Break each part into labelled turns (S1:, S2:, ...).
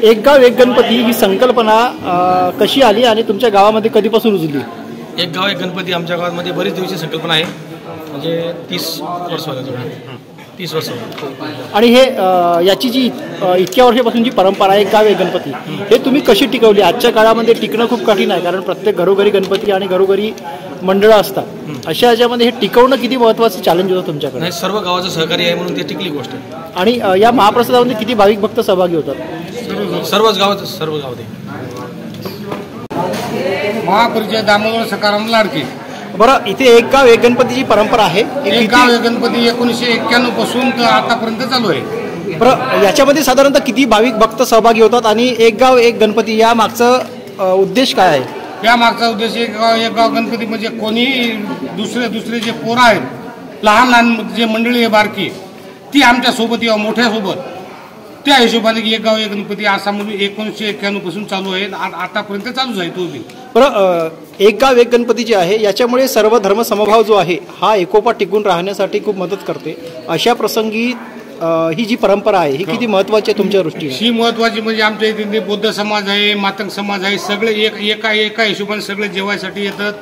S1: एक गाव एक गणपती ही संकल्पना कशी आली आणि तुमच्या गावामध्ये कधीपासून रुजली?
S2: एक गाव एक गणपती आमच्या गावामध्ये बरीच दिवशी संकल्पना आहे, म्हणजे 30 वर्ष झाली. 30 वर्ष.
S1: आणि हे याची जी इतक्या वर्षापासून जी परंपरा आहे एक गाव एक गणपती, हे तुम्ही कशी टिकवली? आजच्या काळामध्ये टिकणं खूप कठीण आहे, कारण प्रत्येक घरोघरी गणपती आणि घरोघरी मंडळं असतात. अशा याच्यामध्ये हे टिकवणं किती महत्त्वाचं चॅलेंज होतं तुमच्याकडे?
S2: नाही, सर्व गावाचं सहकार्य आहे म्हणून ती टिकली गोष्ट.
S1: आणि या महाप्रसादामध्ये किती भाविक भक्त सहभागी होतात?
S2: सर्व गावात.
S3: महापरिचय दामोदर सकाराम लाडके.
S1: बरं, इथे एक गाव एक गणपतीची परंपरा आहे.
S3: एक गाव एक गणपती 1991 पासून तर आतापर्यंत चालू आहे.
S1: बरं, याच्यामध्ये साधारणतः किती भाविक भक्त सहभागी होतात आणि एक गाव एक गणपती या मागचा उद्देश काय आहे?
S3: या मागचा उद्देश एक गाव गणपती म्हणजे कोणी दुसरे जे पोरं आहेत, लहान जे मंडळी आहे बारकी, ती आमच्या सोबत या मोठ्या सोबत, त्या हिशोबाने की एक गाव एक गणपती असा म्हणून 1991 पासून चालू आहे. आतापर्यंत चालूच आहे तो बी.
S1: बरं, एक गाव एक गणपती जे आहे याच्यामुळे सर्व धर्म समभाव जो आहे हा एकोपा टिकून राहण्यासाठी खूप मदत करते. अशा प्रसंगी ही जी परंपरा आहे ही किती महत्त्वाची आहे तुमच्या दृष्टीने?
S3: ही महत्त्वाची म्हणजे आमच्या इथे बौद्ध समाज आहे, मातंग समाज आहे, सगळे एका हिशोबाने सगळे जेवायसाठी येतात,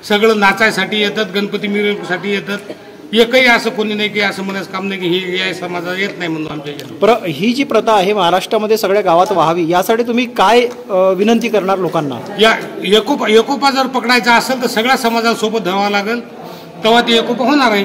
S3: सगळं नाचायसाठी येतात, गणपती मिरवणुकीसाठी येतात. एकही असं कोणी नाही की असं म्हणायचं काम नाही की हे या समाजात येत नाही म्हणून आमच्या इथे.
S1: बरं, ही जी प्रथा आहे महाराष्ट्रामध्ये सगळ्या गावात व्हावी यासाठी तुम्ही काय विनंती करणार लोकांना?
S3: या एकोपा जर पकडायचा असेल तर सगळ्या समाजासोबत धावावं लागेल, तेव्हा ते एकोपा होणार आहे.